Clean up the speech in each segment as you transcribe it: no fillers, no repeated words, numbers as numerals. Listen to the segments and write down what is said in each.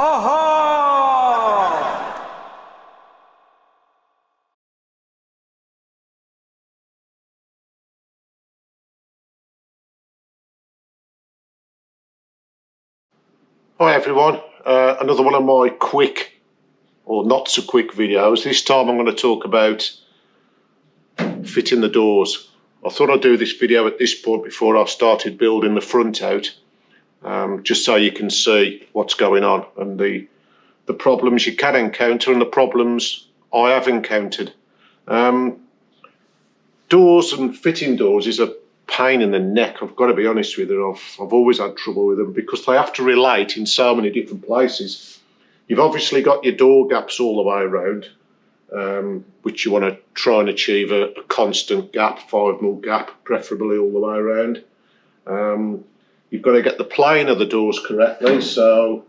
Aha! Hi everyone, another one of my quick or not so quick videos. This time I'm going to talk about fitting the doors. I thought I'd do this video at this point before I started building the front out, just so you can see what's going on and the problems you can encounter and the problems I have encountered. Doors and fitting doors is a pain in the neck, I've got to be honest with you. I've always had trouble with them because they have to relate in so many different places. You've obviously got your door gaps all the way around, which you want to try and achieve a constant gap, 5mm gap, preferably all the way around. You've got to get the plane of the doors correctly, so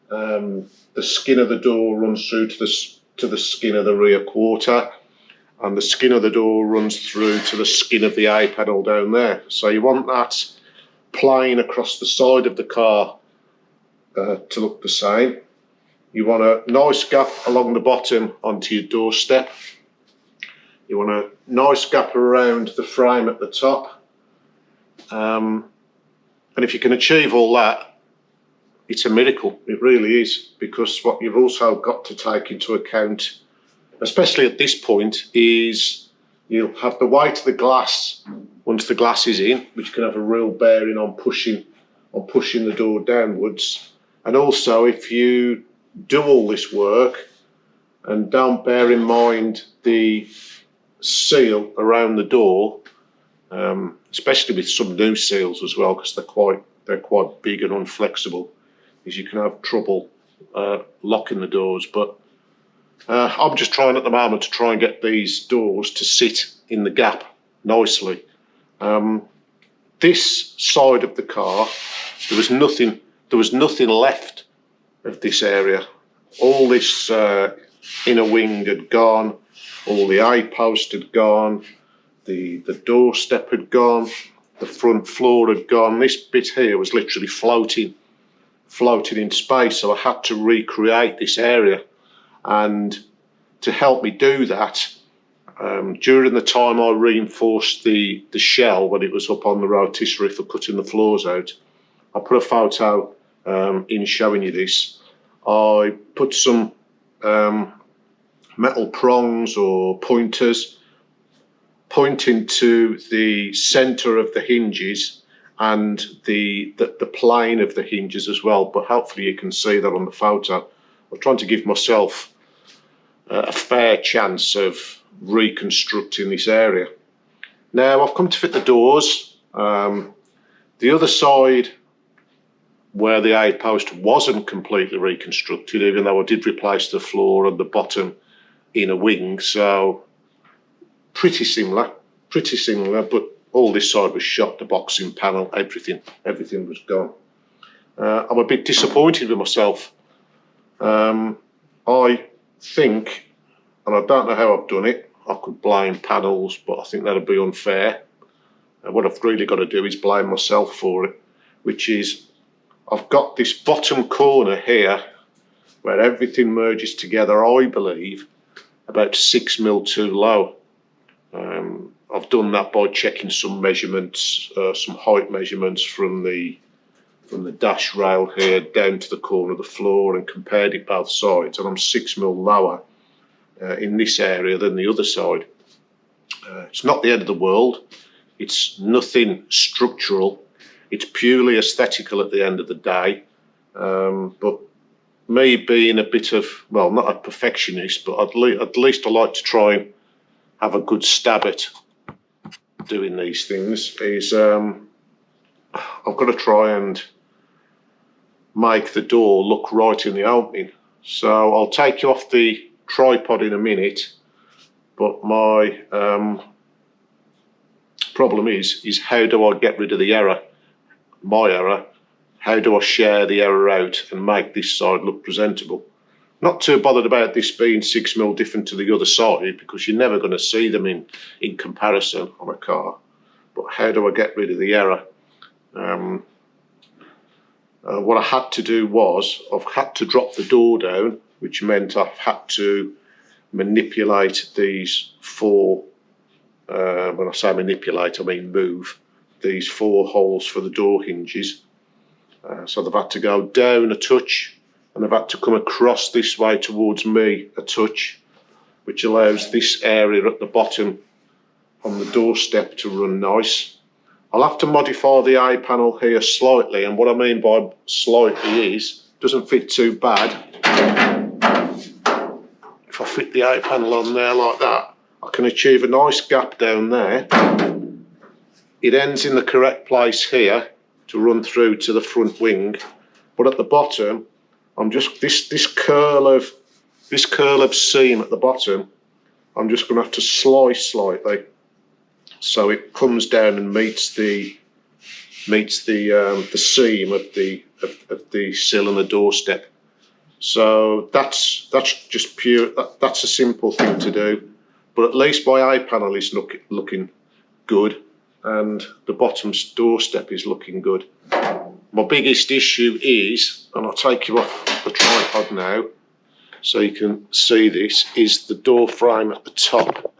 the skin of the door runs through to the skin of the rear quarter, and the skin of the door runs through to the skin of the A panel down there. So you want that plane across the side of the car to look the same. You want a nice gap along the bottom onto your doorstep. You want a nice gap around the frame at the top. And if you can achieve all that, it's a miracle. It really is, because what you've also got to take into account, especially at this point, is you'll have the weight of the glass once the glass is in, which can have a real bearing on pushing the door downwards. And also, if you do all this work and don't bear in mind the seal around the door, especially with some new seals as well, because they're quite big and unflexible, is you can have trouble locking the doors. But I'm just trying at the moment to try and get these doors to sit in the gap nicely. This side of the car, there was nothing left of this area. All this inner wing had gone, all the A post had gone, the doorstep had gone, the front floor had gone. This bit here was literally floating in space, so I had to recreate this area. And to help me do that, during the time I reinforced the shell when it was up on the rotisserie for cutting the floors out, I put a photo in showing you this. I put some metal prongs or pointers pointing to the centre of the hinges and the plane of the hinges as well, but hopefully you can see that on the photo. I'm trying to give myself a fair chance of reconstructing this area. Now I've come to fit the doors. The other side where the A post wasn't completely reconstructed, even though I did replace the floor and the bottom inner wing, so pretty similar, but all this side was shot, the boxing panel, everything was gone. I'm a bit disappointed with myself. I think, and I don't know how I've done it, I could blame panels, but I think that'd be unfair. What I've really got to do is blame myself for it, which is I've got this bottom corner here where everything merges together, I believe, about 6mm too low. I've done that by checking some measurements, some height measurements from the dash rail here down to the corner of the floor, and compared it both sides, and I'm 6mm lower in this area than the other side. It's not the end of the world. It's nothing structural. It's purely aesthetical at the end of the day. But me being a bit of, well, not a perfectionist, but at least I like to try and have a good stab at doing these things, is I've got to try and make the door look right in the opening. So I'll take you off the tripod in a minute, but my problem is how do I get rid of the error, my error? How do I share the error out and make this side look presentable? Not too bothered about this being 6mm different to the other side, because you're never going to see them in comparison on a car. But how do I get rid of the error? What I had to do was, I've had to drop the door down, which meant I've had to manipulate these four, when I say manipulate, I mean move, these four holes for the door hinges. So they've had to go down a touch, and they've had to come across this way towards me a touch, which allows this area at the bottom on the doorstep to run nice. I'll have to modify the A panel here slightly, and what I mean by slightly is, it doesn't fit too bad. If I fit the A panel on there like that, I can achieve a nice gap down there. It ends in the correct place here to run through to the front wing, but at the bottom, I'm just this curl of seam at the bottom, I'm just going to have to slice slightly so it comes down and meets the seam of the sill and the doorstep. So that's just pure. That's a simple thing to do, but at least my A panel is looking good, and the bottom doorstep is looking good. My biggest issue is, and I'll take you off the tripod now so you can see this, is the door frame at the top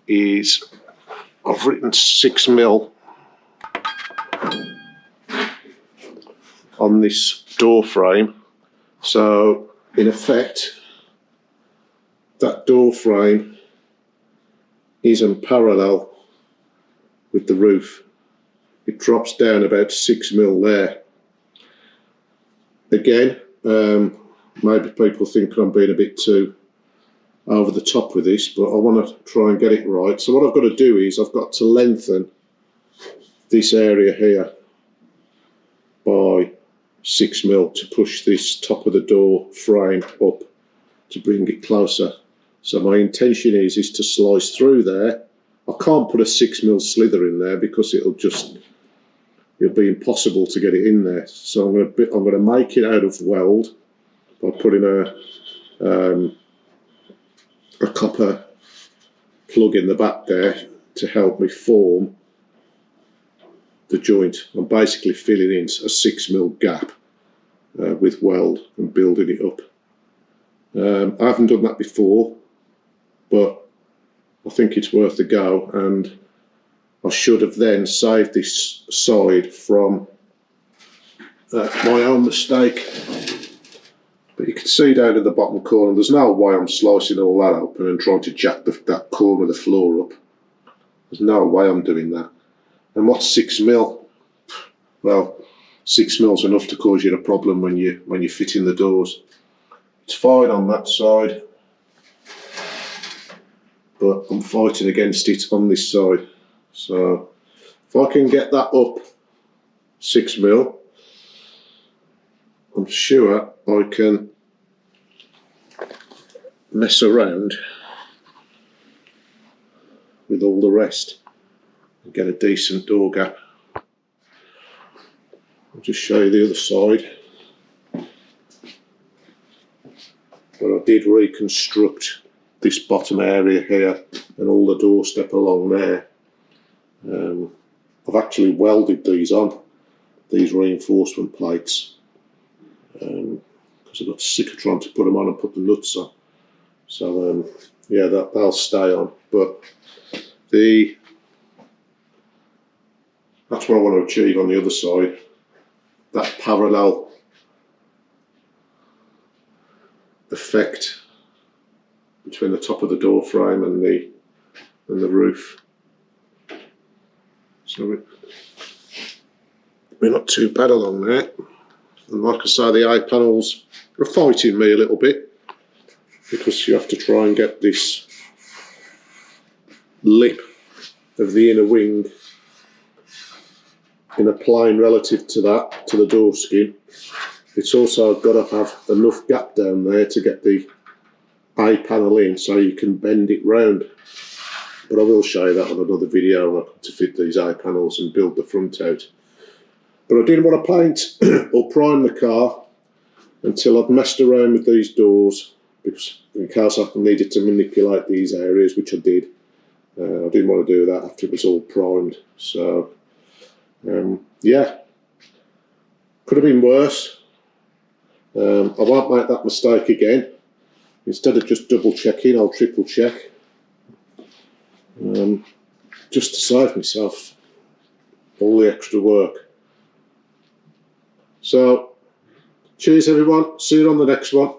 is, I've written 6mm on this door frame. So in effect, that door frame isn't parallel with the roof. It drops down about 6mm there. Again, maybe people think I'm being a bit too over the top with this, but I want to try and get it right. So what I've got to do is I've got to lengthen this area here by 6mm to push this top of the door frame up to bring it closer. So my intention is to slice through there. I can't put a 6mm slither in there because it'll be impossible to get it in there. So I'm going to make it out of weld by putting a copper plug in the back there to help me form the joint. I'm basically filling in a 6mm gap with weld and building it up. I haven't done that before, but I think it's worth a go, and I should have then saved this side from my own mistake. But you can see down in the bottom corner, there's no way I'm slicing all that open and trying to jack that corner of the floor up. There's no way I'm doing that. And what's 6mm? Well, 6mm is enough to cause you a problem when you fit in the doors. It's fine on that side, but I'm fighting against it on this side. So if I can get that up 6mm, I'm sure I can mess around with all the rest and get a decent door gap. I'll just show you the other side. But I did reconstruct this bottom area here and all the doorstep along there. I've actually welded these on, these reinforcement plates, because I got sick of trying to put them on and put the nuts on. So yeah, they'll stay on. But that's what I want to achieve on the other side. That parallel effect between the top of the door frame and the roof. So we're not too bad along there. And like I say, the A panels are fighting me a little bit because you have to try and get this lip of the inner wing in a plane relative to the door skin. It's also got to have enough gap down there to get the A panel in so you can bend it round. But I will show you that on another video to fit these A panels and build the front out. But I didn't want to paint or prime the car until I'd messed around with these doors, because in case I needed to manipulate these areas, which I did. I didn't want to do that after it was all primed. So yeah, Could have been worse. I won't make that mistake again. Instead of just double checking, I'll triple check. Just to save myself all the extra work. So, cheers everyone, see you on the next one.